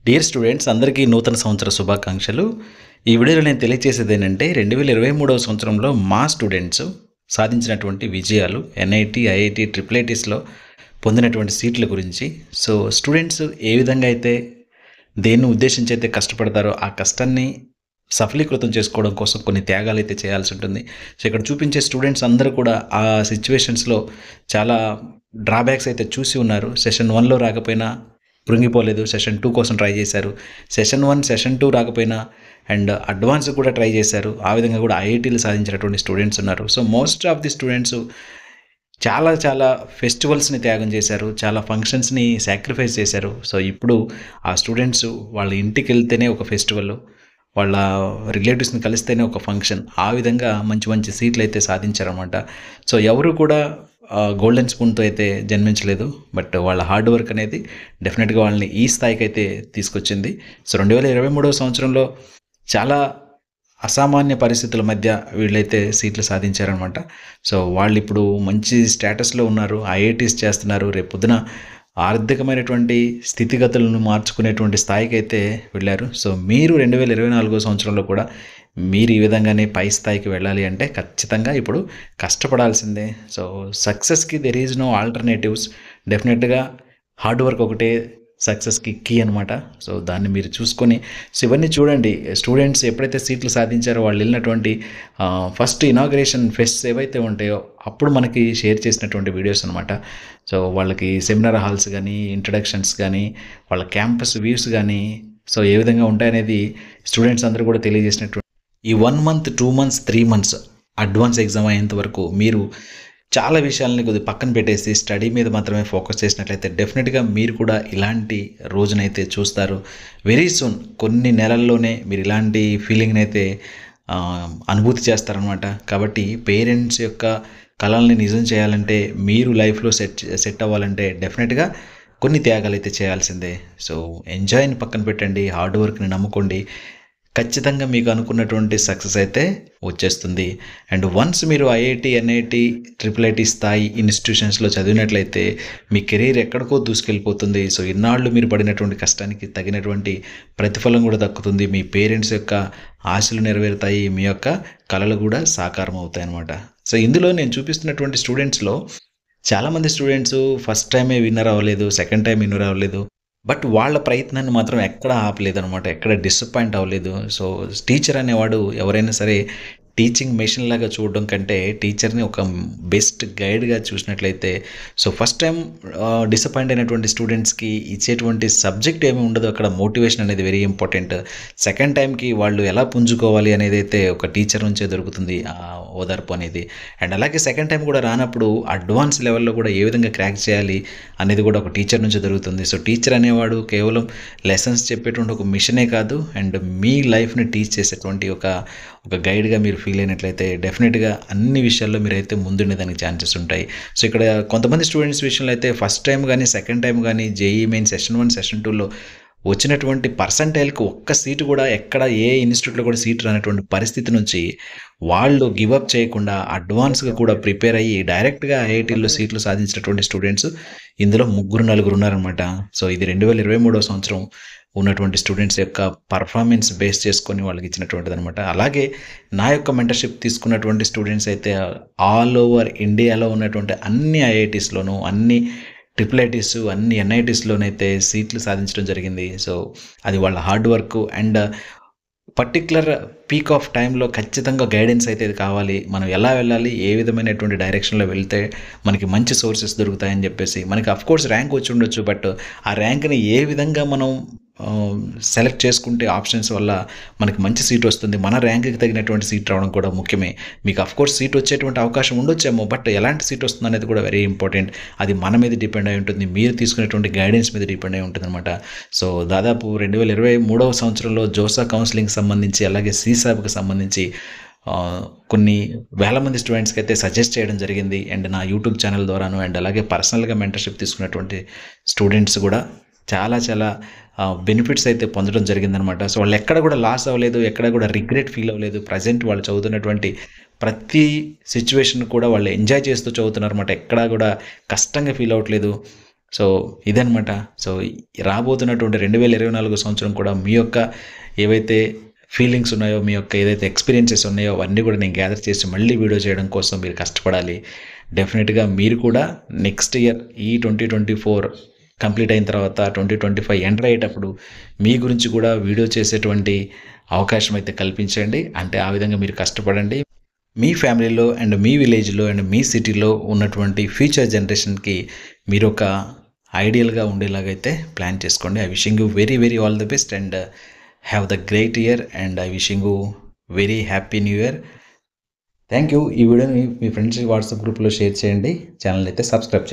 Dear students అందరికీ నూతన సంవత్సర శుభాకాంక్షలు. ఈ వీడియోలో నేను తెలియజేసేది ఏంటంటే 2023వ సంవత్సరంలో మా స్టూడెంట్స్ సాధించినటువంటి విజయాలు ఎన్ఐటీ, ఐఐటీ, ట్రిపుల్ ఐటీస్‌లో పొందినటువంటి సీట్ల గురించి. సో స్టూడెంట్స్ ఏ విధంగా అయితే దేన్ని ఉద్దేశించి అయితే కష్టపడతారో ఆ కష్టాన్ని సఫలీకృతం చేసుకోవడం కోసం కొన్ని త్యాగాలైతే చేయాల్సి ఉంటుంది. సో ఇక్కడ చూపించే స్టూడెంట్స్ అందరూ కూడా ఆ సిట్యుయేషన్స్‌లో చాలా డ్రాబ్యాక్స్ అయితే చూసి ఉన్నారు. సెషన్ 1లో రాకపోయినా కృంగిపోలేదు. సెషన్ 2 కోసం ట్రై చేశారు. సెషన్ 1, సెషన్ 2 రాకపోయినా అండ్ అడ్వాన్స్ కూడా ట్రై చేశారు. ఆ విధంగా కూడా ఐఐటీలు సాధించినటువంటి స్టూడెంట్స్ ఉన్నారు. So most of the students చాలా చాలా ఫెస్టివల్స్‌ని త్యాగం చేశారు. చాలా ఫంక్షన్స్‌ని సాక్రిఫైస్ చేశారు. సో ఇప్పుడు ఆ స్టూడెంట్స్ వాళ్ళ ఇంటికెళ్తేనే ఒక ఫెస్టివల్, వాళ్ళ రిలేటివ్స్‌ని కలిస్తేనే ఒక ఫంక్షన్. ఆ విధంగా మంచి మంచి సీట్లయితే సాధించారనమాట. సో ఎవరు కూడా గోల్డెన్ స్పూన్‌తో అయితే జన్మించలేదు. బట్ వాళ్ళ హార్డ్ వర్క్ అనేది డెఫినెట్‌గా వాళ్ళని ఈ స్థాయికైతే తీసుకొచ్చింది. సో 2023వ సంవత్సరంలో చాలా అసామాన్య పరిస్థితుల మధ్య వీళ్ళైతే సీట్లు సాధించారనమాట. సో వాళ్ళిప్పుడు మంచి స్టేటస్‌లో ఉన్నారు. ఐఐటీస్ చేస్తున్నారు. రేపొద్దున ఆర్థికమైనటువంటి స్థితిగతులను మార్చుకునేటువంటి స్థాయికైతే వెళ్ళారు. సో మీరు 2024 సంవత్సరంలో కూడా మీరు ఈ విధంగానే పై స్థాయికి వెళ్ళాలి అంటే ఖచ్చితంగా ఇప్పుడు కష్టపడాల్సిందే. సో సక్సెస్‌కి దెర్ ఈజ్ నో ఆల్టర్‌నేటివ్స్. డెఫినెట్‌గా హార్డ్ వర్క్ ఒకటే సక్సెస్‌కి కీ అనమాట. సో దాన్ని మీరు చూసుకొని సో ఇవన్నీ చూడండి. స్టూడెంట్స్ ఎప్పుడైతే సీట్లు సాధించారో వాళ్ళు వెళ్ళినటువంటి ఫస్ట్ ఇనాగరేషన్ ఫెస్ట్స్ ఏవైతే ఉంటాయో అప్పుడు మనకి షేర్ చేసినటువంటి వీడియోస్ అనమాట. సో వాళ్ళకి సెమినార్ హాల్స్ కానీ, ఇంట్రడక్షన్స్ కానీ, వాళ్ళ క్యాంపస్ వ్యూస్ కానీ సో ఏ విధంగా ఉంటాయనేది స్టూడెంట్స్ అందరూ కూడా తెలియజేసినటువంటి ఈ 1 month, 2 months, 3 months advance exam అయ్యేంత వరకు మీరు చాలా విషయాలని కొద్దిగా పక్కన పెట్టేసి స్టడీ మీద మాత్రమే ఫోకస్ చేసినట్లయితే డెఫినెట్‌గా మీరు కూడా ఇలాంటి రోజునైతే చూస్తారు. వెరీ సూన్ కొన్ని నెలల్లోనే మీరు ఇలాంటి ఫీలింగ్‌ని అయితే అనుభూతి చేస్తారనమాట. కాబట్టి పేరెంట్స్ యొక్క కలల్ని నిజం చేయాలంటే మీరు లైఫ్‌లో సెట్ అవ్వాలంటే డెఫినెట్‌గా కొన్ని త్యాగాలైతే చేయాల్సిందే. సో ఎంజాయ్‌ని పక్కన పెట్టండి. హార్డ్ వర్క్‌ని నమ్ముకోండి. ఖచ్చితంగా మీకు అనుకున్నటువంటి సక్సెస్ అయితే వచ్చేస్తుంది. అండ్ వన్స్ మీరు ఐఐటీ, ఎన్ఐటీ, ట్రిపుల్ ఐటీ స్థాయి ఇన్స్టిట్యూషన్స్‌లో చదివినట్లయితే మీ కెరీర్ ఎక్కడికో దూసుకెళ్ళిపోతుంది. సో ఇన్నాళ్ళు మీరు పడినటువంటి కష్టానికి తగినటువంటి ప్రతిఫలం కూడా దక్కుతుంది. మీ పేరెంట్స్ యొక్క ఆశలు నెరవేరుతాయి. మీ యొక్క కలలు కూడా సాకారం అవుతాయన్నమాట. సో ఇందులో నేను చూపిస్తున్నటువంటి స్టూడెంట్స్‌లో చాలామంది స్టూడెంట్స్ ఫస్ట్ టైమే విన్నర్ అవ్వలేదు. సెకండ్ టైమ్ విన్నర్ అవ్వలేదు. బట్ వాళ్ళ ప్రయత్నాన్ని మాత్రం ఎక్కడ ఆపలేదనమాట. ఎక్కడ డిసప్పాయింట్ అవ్వలేదు. సో టీచర్ అనేవాడు ఎవరైనా సరే టీచింగ్ మెషిన్ లాగా చూడడం కంటే టీచర్‌ని ఒక బెస్ట్ గైడ్‌గా చూసినట్లయితే సో ఫస్ట్ టైం డిసప్పాయింట్ అయినటువంటి స్టూడెంట్స్‌కి ఇచ్చేటువంటి సబ్జెక్ట్ ఏమి ఉండదు. అక్కడ మోటివేషన్ అనేది వెరీ ఇంపార్టెంట్. సెకండ్ టైంకి వాళ్ళు ఎలా పుంజుకోవాలి అనేది అయితే ఒక టీచర్ నుంచే దొరుకుతుంది ఓదార్పు అనేది. అండ్ అలాగే సెకండ్ టైం కూడా రానప్పుడు అడ్వాన్స్ లెవెల్‌లో కూడా ఏ విధంగా క్రాక్ చేయాలి అనేది కూడా ఒక టీచర్ నుంచే దొరుకుతుంది. సో టీచర్ అనేవాడు కేవలం లెసన్స్ చెప్పేటువంటి ఒక మిషనే కాదు అండ్ మీ లైఫ్‌ని టీచ్ చేసేటువంటి ఒక గైడ్‌గా మీరు ఫీల్ అయినట్లయితే డెఫినెట్‌గా అన్ని విషయాల్లో మీరైతే ముందుండేదానికి ఛాన్సెస్ ఉంటాయి. సో ఇక్కడ కొంతమంది స్టూడెంట్స్ విషయంలో అయితే ఫస్ట్ టైం కానీ, సెకండ్ టైం కానీ జేఈఈ మెయిన్ సెషన్ 1, సెషన్ 2లో వచ్చినటువంటి పర్సంటైల్‌కి ఒక్క సీటు కూడా ఎక్కడ ఏ ఇన్‌స్టిట్యూట్‌లో కూడా సీట్ రానటువంటి పరిస్థితి నుంచి వాళ్ళు గివ్ అప్ చేయకుండా అడ్వాన్స్‌గా కూడా ప్రిపేర్ అయ్యి డైరెక్ట్‌గా ఐఐటీల్లో సీట్లు సాధించినటువంటి స్టూడెంట్స్ ఇందులో ముగ్గురు, నలుగురు ఉన్నారనమాట. సో ఇది 2023వ సంవత్సరం ఉన్నటువంటి స్టూడెంట్స్ యొక్క పర్ఫార్మెన్స్ బేస్ చేసుకొని వాళ్ళకి ఇచ్చినటువంటిదనమాట. అలాగే నా యొక్క మెంటర్‌షిప్ తీసుకున్నటువంటి స్టూడెంట్స్ అయితే ఆల్ ఓవర్ ఇండియాలో ఉన్నటువంటి అన్ని ఐఐటీస్‌లోనూ, అన్ని ట్రిపుల్ ఐటీస్, అన్ని ఎన్ఐటీస్‌లోనైతే సీట్లు సాధించడం జరిగింది. సో అది వాళ్ళ hard work and particular peak of టైంలో ఖచ్చితంగా గైడెన్స్ అయితే కావాలి. మనం ఎలా వెళ్ళాలి, ఏ విధమైనటువంటి డైరెక్షన్‌లో వెళ్తే మనకి మంచి సోర్సెస్ దొరుకుతాయని చెప్పేసి మనకి ఆఫ్‌కోర్స్ ర్యాంక్ వచ్చి ఉండొచ్చు. బట్ ఆ ర్యాంక్‌ని ఏ విధంగా మనం సెలెక్ట్ చేసుకుంటే ఆప్షన్స్ వల్ల మనకి మంచి సీట్ వస్తుంది. మన ర్యాంక్‌కి తగినటువంటి సీట్ రావడం కూడా ముఖ్యమే. మీకు ఆఫ్‌కోర్స్ సీట్ వచ్చేటువంటి అవకాశం ఉండొచ్చేమో. బట్ ఎలాంటి సీట్ వస్తుందనేది కూడా వెరీ ఇంపార్టెంట్. అది మన మీద డిపెండ్ అయి ఉంటుంది. మీరు తీసుకునేటువంటి గైడెన్స్ మీద డిపెండ్ అయి ఉంటుందన్నమాట. సో దాదాపు 2023వ సంవత్సరంలో జోసా కౌన్సిలింగ్‌కి సంబంధించి అలాగే సీసాబ్‌కి సంబంధించి కొన్ని వేల మంది స్టూడెంట్స్‌కి అయితే సజెస్ట్ చేయడం జరిగింది. అండ్ నా యూట్యూబ్ ఛానల్ ద్వారాను అండ్ అలాగే పర్సనల్‌గా మెంటర్‌షిప్ తీసుకున్నటువంటి స్టూడెంట్స్ కూడా చాలా చాలా బెనిఫిట్స్ అయితే పొందడం జరిగిందనమాట. సో వాళ్ళు ఎక్కడ కూడా లాస్ అవ్వలేదు. ఎక్కడ కూడా రిగ్రెట్ ఫీల్ అవ్వలేదు. ప్రెజెంట్ వాళ్ళు చదువుతున్నటువంటి ప్రతి సిచ్యువేషన్ కూడా వాళ్ళు ఎంజాయ్ చేస్తూ చదువుతున్నారన్నమాట. ఎక్కడా కూడా కష్టంగా ఫీల్ అవ్వట్లేదు. సో ఇదనమాట. సో రాబోతున్నటువంటి 2024 సంవత్సరం కూడా మీ యొక్క ఏవైతే ఫీలింగ్స్ ఉన్నాయో, మీ యొక్క ఏదైతే ఎక్స్‌పీరియన్సెస్ ఉన్నాయో అవన్నీ కూడా నేను గ్యాదర్ చేసి మళ్ళీ వీడియో చేయడం కోసం మీరు కష్టపడాలి. డెఫినిట్‌గా మీరు కూడా నెక్స్ట్ ఇయర్ ఈ 2024 కంప్లీట్ అయిన తర్వాత 2025 ఎంటర్ అయ్యేటప్పుడు మీ గురించి కూడా వీడియో చేసేటువంటి అవకాశం అయితే కల్పించండి. అంటే ఆ విధంగా మీరు కష్టపడండి. మీ ఫ్యామిలీలో అండ్ మీ విలేజ్‌లో అండ్ మీ సిటీలో ఉన్నటువంటి ఫ్యూచర్ జనరేషన్‌కి మీరొక ఐడియల్‌గా ఉండేలాగైతే ప్లాన్ చేసుకోండి. I wishing you very very all the best and have the great year and I wishing you very happy new year. Thank you. ఈ వీడియోని మీ ఫ్రెండ్స్ వాట్సాప్ గ్రూప్‌లో షేర్ చేయండి. ఛానెల్‌ని అయితే సబ్స్క్రైబ్ చేసుకోండి.